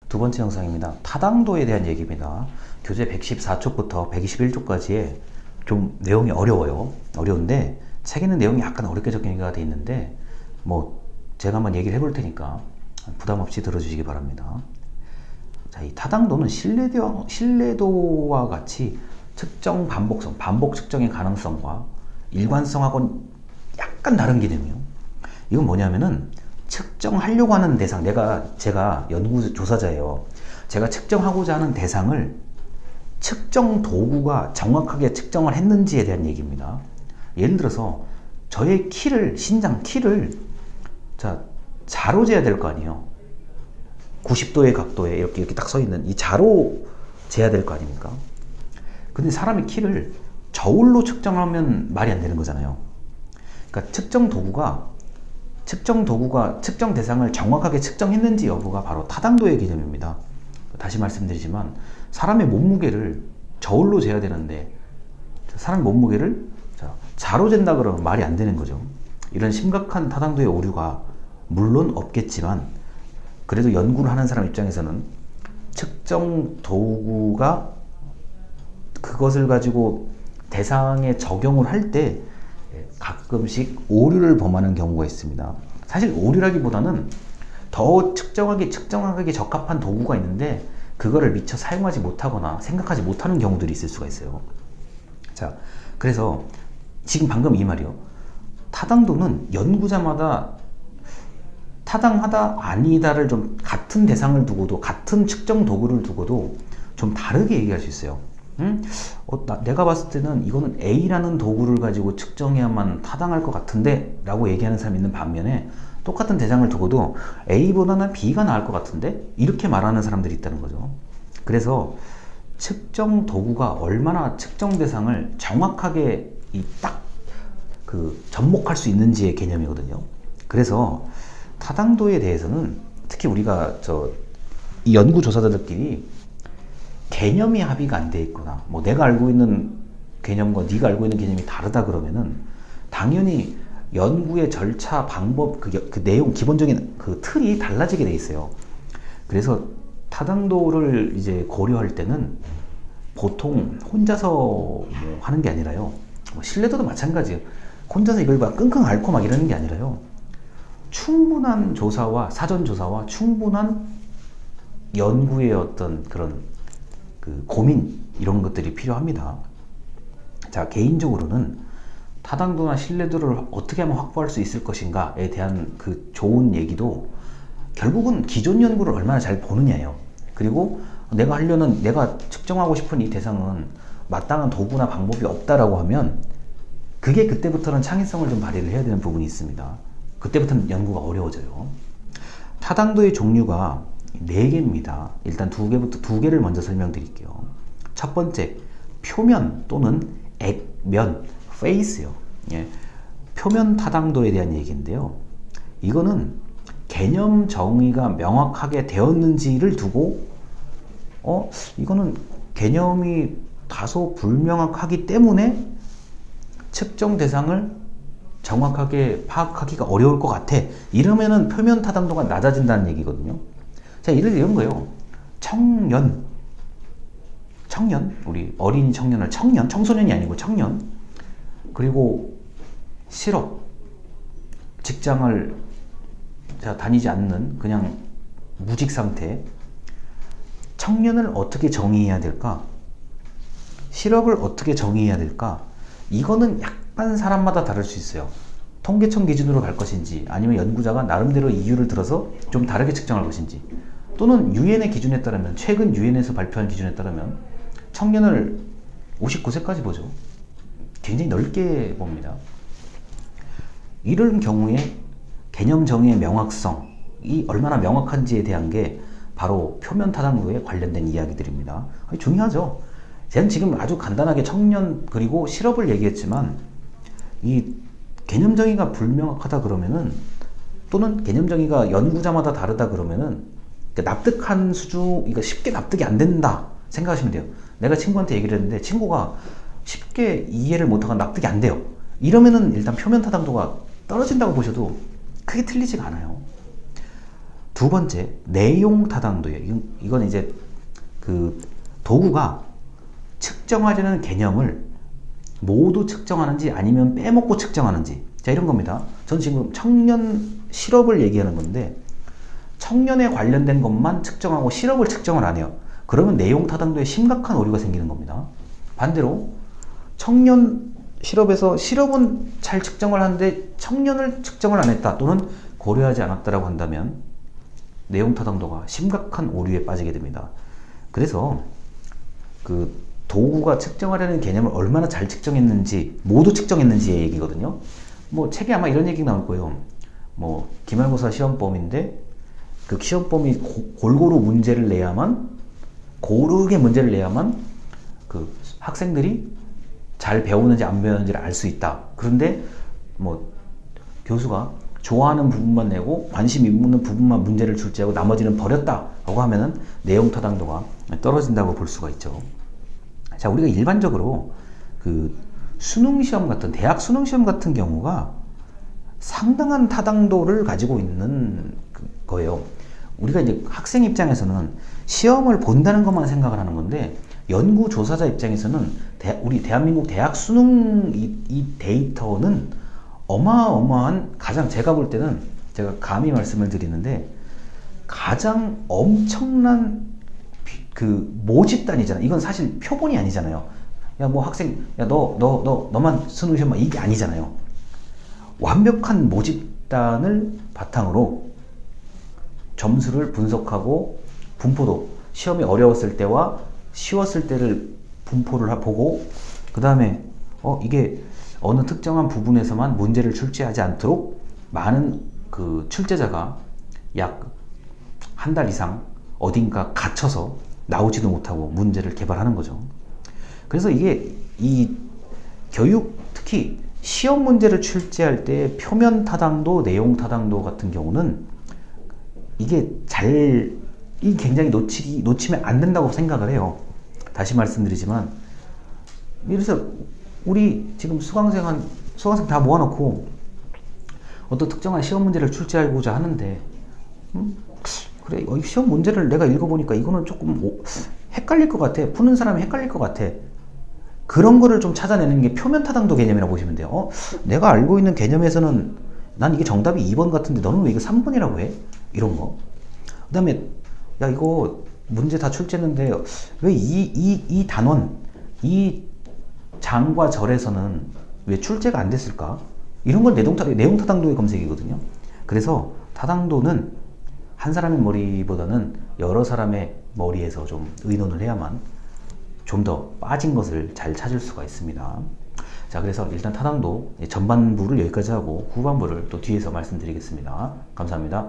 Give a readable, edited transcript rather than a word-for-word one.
두 번째 영상입니다. 타당도에 대한 얘기입니다. 교재 114쪽부터 121쪽까지의 좀 내용이 어려워요. 어려운데 책에는 내용이 약간 어렵게 정리가 돼 있는데 뭐 제가 한번 얘기를 해볼 테니까 부담 없이 들어주시기 바랍니다. 자, 이 타당도는 신뢰도와 같이 측정 반복성, 반복 측정의 가능성과 일관성하고는 약간 다른 개념이에요. 이건 뭐냐면은 측정하려고 하는 대상, 제가 연구조사자예요. 제가 측정하고자 하는 대상을 측정 도구가 정확하게 측정을 했는지에 대한 얘기입니다. 예를 들어서 저의 신장 키를 자로 재야 될 거 아니에요. 90도의 각도에 이렇게 딱 서 있는 이 자로 재야 될 거 아닙니까? 근데 사람의 키를 저울로 측정하면 말이 안 되는 거잖아요. 그러니까 측정 도구가 측정 대상을 정확하게 측정했는지 여부가 바로 타당도의 개념입니다. 다시 말씀드리지만 사람의 몸무게를 저울로 재야 되는데 사람 몸무게를 자로 잰다 그러면 말이 안 되는 거죠. 이런 심각한 타당도의 오류가 물론 없겠지만 그래도 연구를 하는 사람 입장에서는 측정 도구가 그것을 가지고 대상에 적용을 할 때 가끔씩 오류를 범하는 경우가 있습니다. 사실 오류라기보다는 더 측정하기 적합한 도구가 있는데 그거를 미처 사용하지 못하거나 생각하지 못하는 경우들이 있을 수가 있어요. 자, 그래서 지금 방금 이 말이요. 타당도는 연구자마다 타당하다 아니다를 좀 같은 대상을 두고도 같은 측정 도구를 두고도 좀 다르게 얘기할 수 있어요. 내가 봤을 때는 이거는 A라는 도구를 가지고 측정해야만 타당할 것 같은데 라고 얘기하는 사람이 있는 반면에 똑같은 대상을 두고도 A보다는 B가 나을 것 같은데 이렇게 말하는 사람들이 있다는 거죠. 그래서 측정 도구가 얼마나 측정 대상을 정확하게 접목할 수 있는지의 개념이거든요. 그래서 타당도에 대해서는 특히 우리가 이 연구조사자들끼리 개념이 합의가 안 돼 있거나 뭐 내가 알고 있는 개념과 네가 알고 있는 개념이 다르다 그러면은 당연히 연구의 절차, 방법, 그 내용, 기본적인 그 틀이 달라지게 돼 있어요. 그래서 타당도를 이제 고려할 때는 보통 혼자서 뭐 하는 게 아니라요. 뭐 신뢰도도 마찬가지예요. 혼자서 이걸 막 끙끙 앓고 막 이러는 게 아니라요. 충분한 조사와 사전 조사와 충분한 연구의 어떤 그런 고민 이런 것들이 필요합니다. 자, 개인적으로는 타당도나 신뢰도를 어떻게 하면 확보할 수 있을 것인가에 대한 그 좋은 얘기도 결국은 기존 연구를 얼마나 잘 보느냐예요. 그리고 내가 측정하고 싶은 이 대상은 마땅한 도구나 방법이 없다라고 하면 그게 그때부터는 창의성을 좀 발휘를 해야 되는 부분이 있습니다. 그때부터는 연구가 어려워져요. 타당도의 종류가 4개입니다. 일단 두 개를 먼저 설명드릴게요. 첫 번째, 표면 또는 액면, face요. 예, 표면 타당도에 대한 얘기인데요. 이거는 개념 정의가 명확하게 되었는지를 두고 이거는 개념이 다소 불명확하기 때문에 측정 대상을 정확하게 파악하기가 어려울 것 같아. 이러면은 표면 타당도가 낮아진다는 얘기거든요. 자, 이런 거예요. 청년, 우리 어린이 청년을 청소년이 아니고 청년. 그리고 실업, 직장을 다니지 않는 그냥 무직 상태. 청년을 어떻게 정의해야 될까? 실업을 어떻게 정의해야 될까? 이거는 약간 사람마다 다를 수 있어요. 통계청 기준으로 갈 것인지 아니면 연구자가 나름대로 이유를 들어서 좀 다르게 측정할 것인지 또는 유엔의 기준에 따르면 최근 유엔에서 발표한 기준에 따르면 청년을 59세까지 보죠. 굉장히 넓게 봅니다. 이런 경우에 개념 정의의 명확성이 얼마나 명확한지에 대한 게 바로 표면 타당도에 관련된 이야기들입니다. 중요하죠. 저는 지금 아주 간단하게 청년 그리고 실업을 얘기했지만 이 개념 정의가 불명확하다 그러면은 또는 개념 정의가 연구자마다 다르다 그러면은 납득한 수준, 이거 쉽게 납득이 안 된다 생각하시면 돼요. 내가 친구한테 얘기를 했는데 친구가 쉽게 이해를 못하고 납득이 안 돼요. 이러면은 일단 표면 타당도가 떨어진다고 보셔도 크게 틀리지가 않아요. 두 번째, 내용 타당도예요. 이건 이제 그 도구가 측정하려는 개념을 모두 측정하는지 아니면 빼먹고 측정하는지. 자, 이런 겁니다. 전 지금 청년 실업을 얘기하는 건데 청년에 관련된 것만 측정하고 실업을 측정을 안 해요. 그러면 내용 타당도에 심각한 오류가 생기는 겁니다. 반대로 청년 실업에서 실업은 잘 측정을 하는데 청년을 측정을 안 했다 또는 고려하지 않았다라고 한다면 내용 타당도가 심각한 오류에 빠지게 됩니다. 그래서 그 도구가 측정하려는 개념을 얼마나 잘 측정했는지, 모두 측정했는지의 얘기거든요. 뭐 책에 아마 이런 얘기 나올 거예요. 뭐 기말고사 시험범인데 그 시험범이 골고루 문제를 내야만, 고르게 문제를 내야만 그 학생들이 잘 배우는지 안 배우는지를 알 수 있다. 그런데 뭐 교수가 좋아하는 부분만 내고 관심 있는 부분만 문제를 출제하고 나머지는 버렸다라고 하면은 내용 타당도가 떨어진다고 볼 수가 있죠. 자, 우리가 일반적으로 그 수능 시험 같은 대학 수능 시험 같은 경우가 상당한 타당도를 가지고 있는 거예요. 우리가 이제 학생 입장에서는 시험을 본다는 것만 생각을 하는 건데 연구 조사자 입장에서는 우리 대한민국 대학 수능 이 데이터는 어마어마한, 가장 제가 볼 때는 제가 감히 말씀을 드리는데 가장 엄청난 그 모집단이잖아요. 이건 사실 표본이 아니잖아요. 야, 뭐 학생, 야, 너만 수능 시험만, 이게 아니잖아요. 완벽한 모집단을 바탕으로 점수를 분석하고 분포도, 시험이 어려웠을 때와 쉬웠을 때를 분포를 보고, 그 다음에 이게 어느 특정한 부분에서만 문제를 출제하지 않도록 많은 그 출제자가 약 한 달 이상 어딘가 갇혀서 나오지도 못하고 문제를 개발하는 거죠. 그래서 이게 이 교육, 특히 시험 문제를 출제할 때 표면 타당도, 내용 타당도 같은 경우는 이게 굉장히 놓치면 안 된다고 생각을 해요. 다시 말씀드리지만, 그래서 우리 지금 수강생 다 모아놓고 어떤 특정한 시험 문제를 출제하고자 하는데, 그래, 시험 문제를 내가 읽어보니까 이거는 조금 헷갈릴 것 같아. 푸는 사람이 헷갈릴 것 같아. 그런 거를 좀 찾아내는 게 표면 타당도 개념이라고 보시면 돼요. 내가 알고 있는 개념에서는 난 이게 정답이 2번 같은데 너는 왜 이거 3번이라고 해? 이런 거. 그 다음에, 야, 이거 문제 다 출제했는데 왜 이 단원, 이 장과 절에서는 왜 출제가 안 됐을까? 이런 건 내용 타당도의 검색이거든요. 그래서 타당도는 한 사람의 머리보다는 여러 사람의 머리에서 좀 의논을 해야만 좀 더 빠진 것을 잘 찾을 수가 있습니다. 자, 그래서 일단 타당도 전반부를 여기까지 하고 후반부를 또 뒤에서 말씀드리겠습니다. 감사합니다.